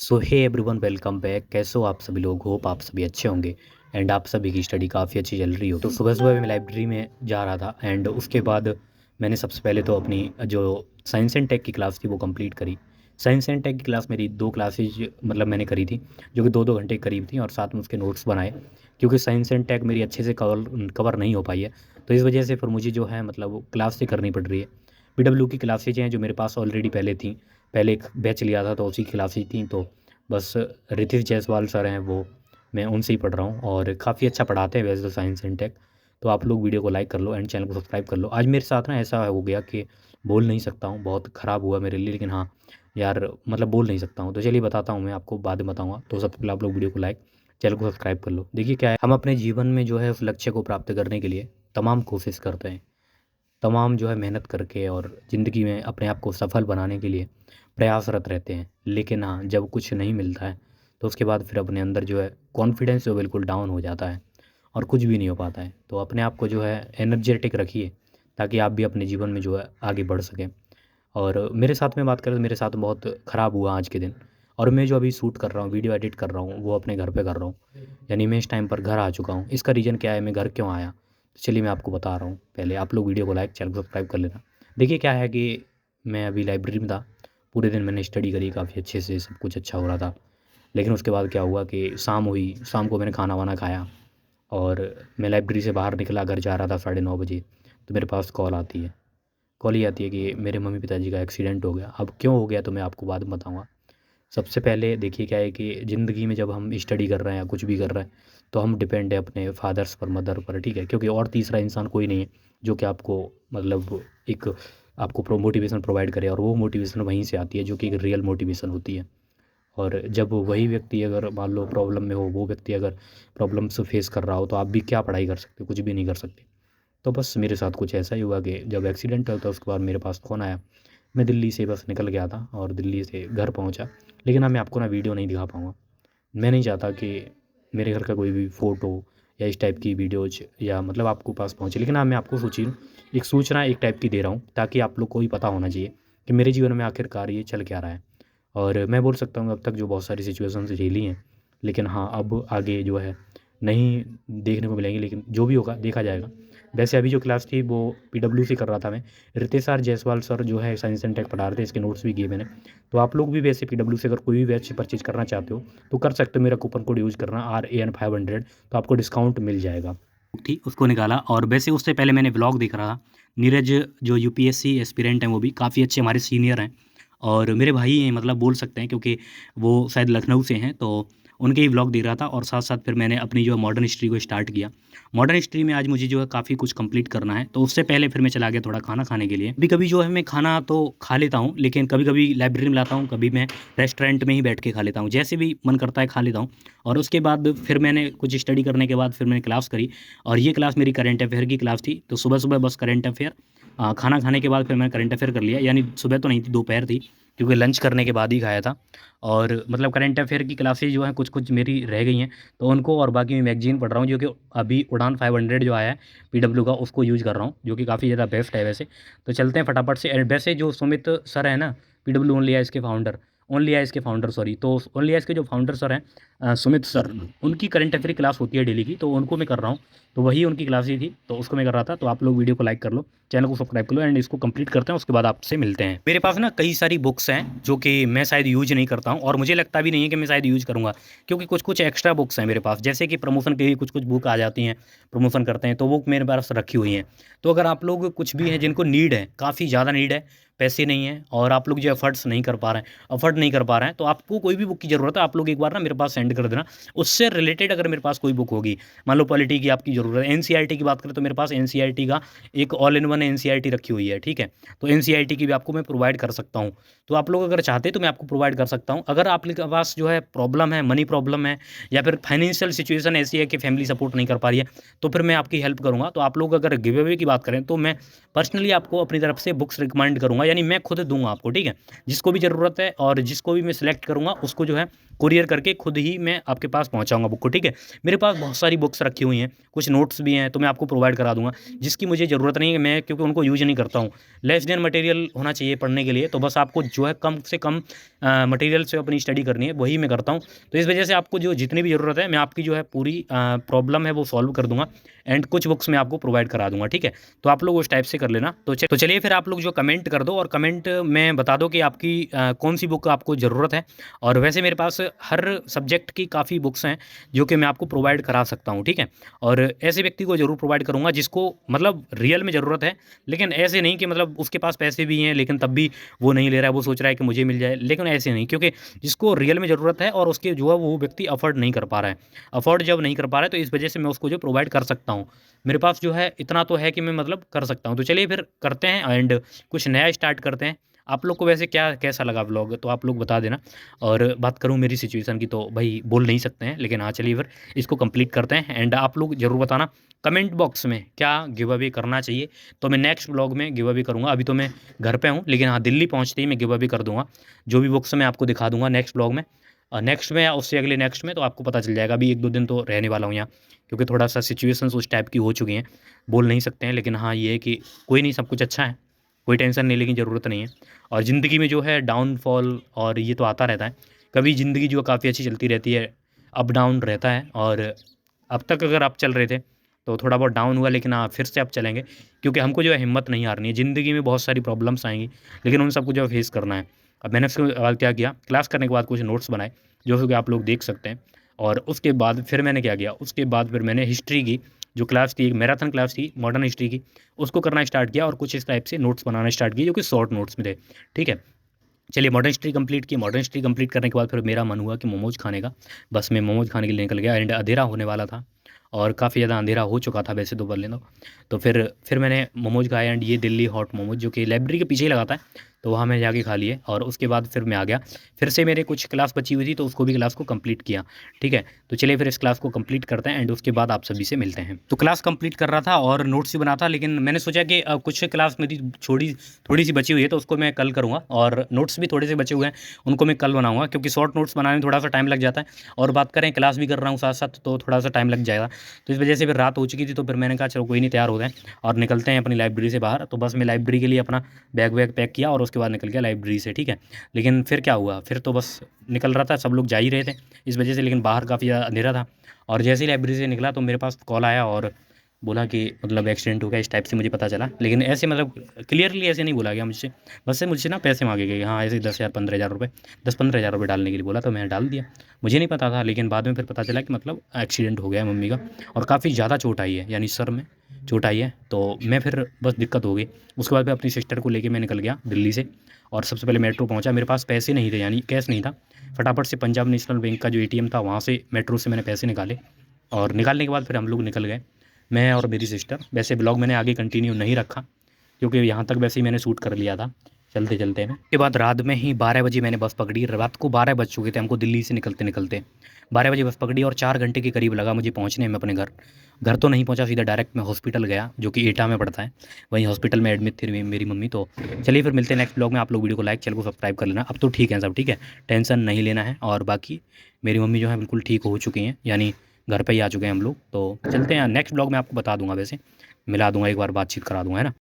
सो hey everyone, welcome back. कैसे हो आप सभी लोग? होप आप सभी अच्छे होंगे एंड आप सभी की स्टडी काफ़ी अच्छी चल रही हो। तो सुबह सुबह मैं लाइब्रेरी में जा रहा था एंड उसके बाद मैंने सबसे पहले तो अपनी जो साइंस एंड टेक की क्लास थी वो कंप्लीट करी। साइंस एंड टेक की क्लास मेरी 2 क्लासेज मतलब मैंने करी थी, जो कि 2-2 घंटे के करीब थी और साथ में उसके नोट्स बनाए। क्योंकि साइंस एंड टेक मेरी अच्छे से कवर नहीं हो पाई है, तो इस वजह से फिर मुझे जो है मतलब वो क्लास से करनी पड़ रही है। पीडब्ल्यू की क्लासेज हैं जो मेरे पास ऑलरेडी पहले थी, पहले एक बैच लिया था तो उसी की क्लासेज थी। तो बस रितेश जायसवाल सर हैं वो, मैं उनसे ही पढ़ रहा हूँ और काफ़ी अच्छा पढ़ाते हैं वैसे तो साइंस एंड टेक। तो आप लोग वीडियो को लाइक कर लो एंड चैनल को सब्सक्राइब कर लो। आज मेरे साथ ना ऐसा हो गया कि बोल नहीं सकता हूँ, बहुत ख़राब हुआ मेरे लिए, लेकिन हाँ यार मतलब बोल नहीं सकता हूँ। तो चलिए बताता हूँ, मैं आपको बाद में बताऊँगा। तो सबसे पहले आप लोग वीडियो को लाइक, चैनल को सब्सक्राइब कर लो। देखिए क्या है, हम अपने जीवन में जो है उस लक्ष्य को प्राप्त करने के लिए तमाम कोशिश करते हैं, तमाम जो है मेहनत करके और ज़िंदगी में अपने आप को सफल बनाने के लिए प्रयासरत रहते हैं। लेकिन हाँ, जब कुछ नहीं मिलता है तो उसके बाद फिर अपने अंदर जो है कॉन्फिडेंस जो बिल्कुल डाउन हो जाता है और कुछ भी नहीं हो पाता है। तो अपने आप को जो है एनर्जेटिक रखिए ताकि आप भी अपने जीवन में जो है आगे बढ़ सकें। और मेरे साथ में बात करें तो मेरे साथ बहुत ख़राब हुआ आज के दिन। और मैं जो अभी शूट कर रहा हूँ, वीडियो एडिट कर रहा हूँ, वो अपने घर पे कर रहा हूँ। यानी मैं इस टाइम पर घर आ चुका हूँ। इसका रीज़न क्या है, मैं घर क्यों आया? तो चलिए मैं आपको बता रहा हूँ। पहले आप लोग वीडियो को लाइक, चैनल को सब्सक्राइब कर लेना। देखिए क्या है कि मैं अभी लाइब्रेरी में था, पूरे दिन मैंने स्टडी करी, काफ़ी अच्छे से सब कुछ अच्छा हो रहा था। लेकिन उसके बाद क्या हुआ कि शाम हुई, शाम को मैंने खाना वाना खाया और मैं लाइब्रेरी से बाहर निकला, घर जा रहा था 9:30 बजे। तो मेरे पास कॉल आती है, कॉल ये आती है कि मेरे मम्मी पिताजी का एक्सीडेंट हो गया। अब क्यों हो गया तो मैं आपको बाद में बताऊँगा। सबसे पहले देखिए क्या है कि ज़िंदगी में जब हम स्टडी कर रहे हैं या कुछ भी कर रहे हैं, तो हम डिपेंड है अपने फादर्स पर, मदर पर, ठीक है? क्योंकि और तीसरा इंसान कोई नहीं है जो कि आपको मतलब एक आपको मोटिवेशन प्रोवाइड करे, और वो मोटिवेशन वहीं से आती है जो कि एक रियल मोटिवेशन होती है। और जब वही व्यक्ति अगर मान लो प्रॉब्लम में हो, वो व्यक्ति अगर प्रॉब्लम्स फेस कर रहा हो, तो आप भी क्या पढ़ाई कर सकते हो? कुछ भी नहीं कर सकते। तो बस मेरे साथ कुछ ऐसा ही हुआ कि जब एक्सीडेंट हुआ तो उसके बाद मेरे पास फ़ोन आया। मैं दिल्ली से बस निकल गया था और दिल्ली से घर पहुंचा। लेकिन हाँ, मैं आपको ना वीडियो नहीं दिखा पाऊँगा। मैं नहीं चाहता कि मेरे घर का कोई भी फ़ोटो या इस टाइप की वीडियोज़ या मतलब आपको पास पहुँचे। लेकिन हाँ, मैं आपको एक सूचना एक टाइप की दे रहा हूँ ताकि आप लोग को भी पता होना चाहिए कि मेरे जीवन में आखिरकार ये चल क्या रहा है। और मैं बोल सकता हूँ अब तक जो बहुत सारी सिचुएशंस झेली हैं, लेकिन हाँ, अब आगे जो है नहीं देखने को मिलेंगी, लेकिन जो भी होगा देखा जाएगा। वैसे अभी जो क्लास थी वो पीडब्ल्यू से कर रहा था मैं। रितेश आर जायसवाल सर जो है साइंस एंड टेक पढ़ा रहे थे, इसके नोट्स भी किए मैंने। तो आप लोग भी वैसे पीडब्ल्यू से अगर कोई भी बैच परचेज करना चाहते हो तो कर सकते हो। मेरा कूपन कोड यूज़ करना RAN500, तो आपको डिस्काउंट मिल जाएगा। थी उसको निकाला। और वैसे उससे पहले मैंने व्लॉग देख रहा था। नीरज जो यूपीएससी एस्पिरेंट हैं वो भी काफ़ी अच्छे हमारे सीनियर हैं और मेरे भाई हैं, मतलब बोल सकते हैं, क्योंकि वो शायद लखनऊ से हैं। तो उनके ही व्लॉग देख रहा था और साथ साथ फिर मैंने अपनी जो है मॉडर्न हिस्ट्री को स्टार्ट किया। मॉडर्न हिस्ट्री में आज मुझे जो है काफ़ी कुछ कंप्लीट करना है, तो उससे पहले फिर मैं चला गया थोड़ा खाना खाने के लिए। कभी कभी जो है मैं खाना तो खा लेता हूँ, लेकिन कभी कभी लाइब्रेरी में लाता हूँ, कभी मैं रेस्टोरेंट में ही बैठ के खा लेता हूँ, जैसे भी मन करता है खा लेता हूँ। और उसके बाद फिर मैंने कुछ स्टडी करने के बाद फिर मैंने क्लास करी। और ये क्लास मेरी करंट अफेयर की क्लास थी। तो सुबह सुबह बस करंट अफेयर, खाना खाने के बाद फिर मैंने करंट अफेयर कर लिया। यानी सुबह तो नहीं थी, दोपहर थी, क्योंकि लंच करने के बाद ही खाया था। और मतलब करंट अफेयर की क्लासेज जो हैं कुछ कुछ मेरी रह गई हैं, तो उनको और बाकी मैं मैगजीन पढ़ रहा हूँ, जो कि अभी उड़ान 500 जो आया है पीडब्ल्यू का, उसको यूज़ कर रहा हूँ, जो कि काफ़ी ज़्यादा बेस्ट है वैसे। तो चलते हैं फटाफट से। वैसे जो सुमित सर है ना, पीडब्ल्यू ओनली आईज के फाउंडर, ओनली आईज के फाउंडर सॉरी, तो ओनली आईज के जो फाउंडर सर हैं सुमित सर, उनकी करंट अफेयर क्लास होती है डेली की, तो उनको मैं कर रहा हूँ। तो वही उनकी क्लास ही थी, तो उसको मैं कर रहा था। तो आप लोग वीडियो को लाइक कर लो, चैनल को सब्सक्राइब कर लो एंड इसको कंप्लीट करते हैं, उसके बाद आपसे मिलते हैं। मेरे पास ना कई सारी बुक्स हैं जो कि मैं शायद यूज नहीं करता हूँ, और मुझे लगता भी नहीं है कि मैं शायद यूज करूँगा, क्योंकि कुछ कुछ एक्स्ट्रा बुक्स हैं मेरे पास, जैसे कि प्रमोशन के लिए कुछ कुछ बुक आ जाती हैं, प्रमोशन करते हैं, तो वो मेरे पास रखी हुई हैं। तो अगर आप लोग कुछ भी हैं जिनको नीड है, काफ़ी ज़्यादा नीड है, पैसे नहीं है और आप लोग जो एफर्ट्स नहीं कर पा रहे हैं, अफोर्ड नहीं कर पा रहे हैं, तो आपको कोई भी बुक की ज़रूरत है, आप लोग एक बार ना मेरे पास सेंड कर देना। उससे रिलेटेड अगर मेरे पास कोई बुक होगी, मान लो पॉलिटी की आपकी ज़रूरत है, एनसीईआरटी की बात करें तो मेरे पास एनसीईआरटी का एक ऑल इन वन एनसीईआरटी रखी हुई है, ठीक है? तो एनसीईआरटी की भी आपको मैं प्रोवाइड कर सकता हूँ। तो आप लोग अगर चाहते हैं तो मैं आपको प्रोवाइड कर सकता हूँ। अगर आप लोग के पास जो है प्रॉब्लम है, मनी प्रॉब्लम है, या फिर फाइनेंशियल सिचुएशन ऐसी है कि फैमिली सपोर्ट नहीं कर पा रही है, तो फिर मैं आपकी हेल्प करूँगा। तो आप लोग अगर गिव अवे की बात करें तो मैं पर्सनली आपको अपनी तरफ से बुक्स रिकमेंड करूँगा, यानी मैं खुद दूँगा आपको, ठीक है? जिसको भी ज़रूरत है और जिसको भी मैं सिलेक्ट करूँगा उसको जो है कुरियर करके खुद ही मैं आपके पास पहुँचाऊँगा बुक को, ठीक है? मेरे पास बहुत सारी बुक्स रखी हुई हैं, कुछ नोट्स भी हैं, तो मैं आपको प्रोवाइड करा दूँगा। जिसकी मुझे ज़रूरत नहीं है, मैं क्योंकि उनको यूज नहीं करता हूँ। लेस देन मटेरियल होना चाहिए पढ़ने के लिए, तो बस आपको जो है कम से कम मटेरियल से अपनी स्टडी करनी है, वही मैं करता हूँ। तो इस वजह से आपको जो जितनी भी ज़रूरत है मैं आपकी जो है पूरी प्रॉब्लम है वो सॉल्व कर दूँगा, एंड कुछ बुक्स मैं आपको प्रोवाइड करा दूँगा, ठीक है। तो आप लोग उस टाइप से कर लेना। तो चलिए फिर आप लोग जो कमेंट कर दो और कमेंट में बता दो कि आपकी कौन सी बुक आपको ज़रूरत है। और वैसे मेरे पास हर सब्जेक्ट की काफ़ी बुक्स हैं जो कि मैं आपको प्रोवाइड करा सकता हूँ, ठीक है। और ऐसे व्यक्ति को ज़रूर प्रोवाइड करूँगा जिसको मतलब रियल में ज़रूरत है, लेकिन ऐसे नहीं कि मतलब उसके पास पैसे भी हैं लेकिन तब भी वो नहीं ले रहा है, वो सोच रहा है कि मुझे मिल जाए, लेकिन ऐसे नहीं, क्योंकि जिसको रियल में ज़रूरत है और उसके जो है वो व्यक्ति अफोर्ड नहीं कर पा रहा है, अफोर्ड जब नहीं कर पा रहा है तो इस वजह से मैं उसको जो प्रोवाइड कर सकता हूँ। मेरे पास जो है इतना तो है कि मैं मतलब कर सकता हूँ। तो चलिए फिर करते हैं एंड कुछ नया स्टार्ट करते हैं। आप लोग को वैसे क्या कैसा लगा व्लॉग, तो आप लोग बता देना। और बात करूँ मेरी सिचुएशन की तो भाई बोल नहीं सकते हैं, लेकिन हाँ चलिए फिर इसको कंप्लीट करते हैं। एंड आप लोग ज़रूर बताना कमेंट बॉक्स में क्या गिव अवे करना चाहिए, तो मैं नेक्स्ट व्लॉग में गिव अवे करूँगा। अभी तो मैं घर पे हूँ, लेकिन हाँ दिल्ली पहुँचते ही मैं गिव अवे कर दूँगा। जो भी बुक्स मैं आपको दिखा दूँगा नेक्स्ट व्लॉग में, नेक्स्ट में या उससे अगले नेक्स्ट में, तो आपको पता चल जाएगा। अभी 1-2 दिन तो रहने वाला हूँ यहाँ, क्योंकि थोड़ा-सा सिचुएशंस उस टाइप की हो चुकी हैं, बोल नहीं सकते हैं। लेकिन हाँ, ये है कि कोई नहीं, सब कुछ अच्छा है, कोई टेंशन नहीं लेने की ज़रूरत नहीं है। और ज़िंदगी में जो है डाउनफॉल और ये तो आता रहता है, कभी ज़िंदगी जो काफ़ी अच्छी चलती रहती है, अप डाउन रहता है। और अब तक अगर आप चल रहे थे, तो थोड़ा बहुत डाउन हुआ, लेकिन हाँ, फिर से आप चलेंगे, क्योंकि हमको जो है हिम्मत नहीं हारनी है। ज़िंदगी में बहुत सारी प्रॉब्लम्स आएँगी, लेकिन उन सबको जो है फेस करना है। अब मैंने उसके बाद क्या किया, क्लास करने के बाद कुछ नोट्स बनाए, जो कि आप लोग देख सकते हैं। और उसके बाद फिर मैंने क्या किया, उसके बाद फिर मैंने हिस्ट्री की जो क्लास थी, एक मैराथन क्लास थी मॉडर्न हिस्ट्री की, उसको करना स्टार्ट किया और कुछ इस टाइप से नोट्स बनाना स्टार्ट किए, जो कि शॉर्ट नोट्स में थे, ठीक है। चलिए मॉडर्न हिस्ट्री कंप्लीट की। मॉडर्न हिस्ट्री कंप्लीट करने के बाद फिर मेरा मन हुआ कि मोमोज़ खाने का। बस मैं मोमोज़ खाने के लिए निकल गया, एंड अंधेरा होने वाला था और काफ़ी ज़्यादा अंधेरा हो चुका था वैसे तो बोले तो फिर मैंने मोमोज़ खाए, एंड ये दिल्ली हॉट मोमोज़ जो कि लाइब्रेरी के पीछे ही लगाता है, तो वहाँ मैं जाके खा लिए। और उसके बाद फिर मैं आ गया, फिर से मेरे कुछ क्लास बची हुई थी, तो उसको भी क्लास को कंप्लीट किया, ठीक है। तो चलिए फिर इस क्लास को कंप्लीट करते हैं, एंड उसके बाद आप सभी से मिलते हैं। तो क्लास कंप्लीट कर रहा था और नोट्स भी बना था, लेकिन मैंने सोचा कि कुछ क्लास मेरी थोड़ी सी बची हुई है, तो उसको मैं कल करूँगा, और नोट्स भी थोड़े से बचे हुए हैं, उनको मैं कल बनाऊँगा, क्योंकि शॉर्ट नोट्स बनाने में थोड़ा सा टाइम लग जाता है। और बात करें क्लास भी कर रहा हूँ साथ साथ, तो थोड़ा सा टाइम लग जाएगा। तो इस वजह से फिर रात हो चुकी थी, तो फिर मैंने कहा चलो कोई नहीं, तैयार हो जाएँ और निकलते हैं अपनी लाइब्रेरी से बाहर। तो बस मैं लाइब्रेरी के लिए अपना बैग वैग पैक किया और उसके बाद निकल गया लाइब्रेरी से, ठीक है। लेकिन फिर क्या हुआ, फिर तो बस निकल रहा था, सब लोग जा ही रहे थे इस वजह से, लेकिन बाहर काफ़ी ज़्यादा अंधेरा था। और जैसे ही लाइब्रेरी से निकला तो मेरे पास कॉल आया और बोला कि मतलब एक्सीडेंट हो गया, इस टाइप से मुझे पता चला। लेकिन ऐसे मतलब क्लियरली ऐसे नहीं बोला गया मुझसे, बस से मुझसे ना पैसे मांगे गए, हाँ ऐसे 10,000 15,000 रुपये, 10-15,000 रुपये डालने के लिए बोला, तो मैंने डाल दिया। मुझे नहीं पता था, लेकिन बाद में फिर पता चला कि मतलब एक्सीडेंट हो गया है मम्मी का, और काफ़ी ज़्यादा चोट आई है, यानी सर में चोट आई है। तो मैं फिर बस दिक्कत हो गई। उसके बाद फिर अपनी सिस्टर को लेके मैं निकल गया दिल्ली से, और सबसे पहले मेट्रो पहुंचा। मेरे पास पैसे नहीं थे, यानी कैश नहीं था। फटाफट से पंजाब नेशनल बैंक का जो एटीएम था, वहाँ से मेट्रो से मैंने पैसे निकाले, और निकालने के बाद फिर हम लोग निकल गए, मैं और मेरी सिस्टर। वैसे ब्लॉग मैंने आगे कंटिन्यू नहीं रखा, क्योंकि यहाँ तक वैसे ही मैंने शूट कर लिया था चलते चलते में। उसके बाद रात में ही 12 बजे मैंने बस पकड़ी। रात को 12 बज चुके थे हमको दिल्ली से निकलते निकलते, 12 बजे बस पकड़ी, और 4 घंटे के करीब लगा मुझे पहुँचने में अपने घर। घर तो नहीं पहुँचा, सीधा डायरेक्ट मैं हॉस्पिटल गया, जो कि एटा में पड़ता है। वहीं हॉस्पिटल में एडमिट थी मेरी मम्मी। तो चलिए फिर मिलते हैं नेक्स्ट ब्लॉग में। आप लोग वीडियो को लाइक, चैनल को सब्सक्राइब कर लेना। अब तो ठीक है सब, ठीक है, टेंशन नहीं लेना है। और बाकी मेरी मम्मी जो है बिल्कुल ठीक हो चुकी हैं, यानी घर पे ही आ चुके हैं हम लोग। तो चलते हैं, नेक्स्ट ब्लॉग में आपको बता दूंगा, वैसे मिला दूंगा, एक बार बातचीत करा दूंगा, है ना।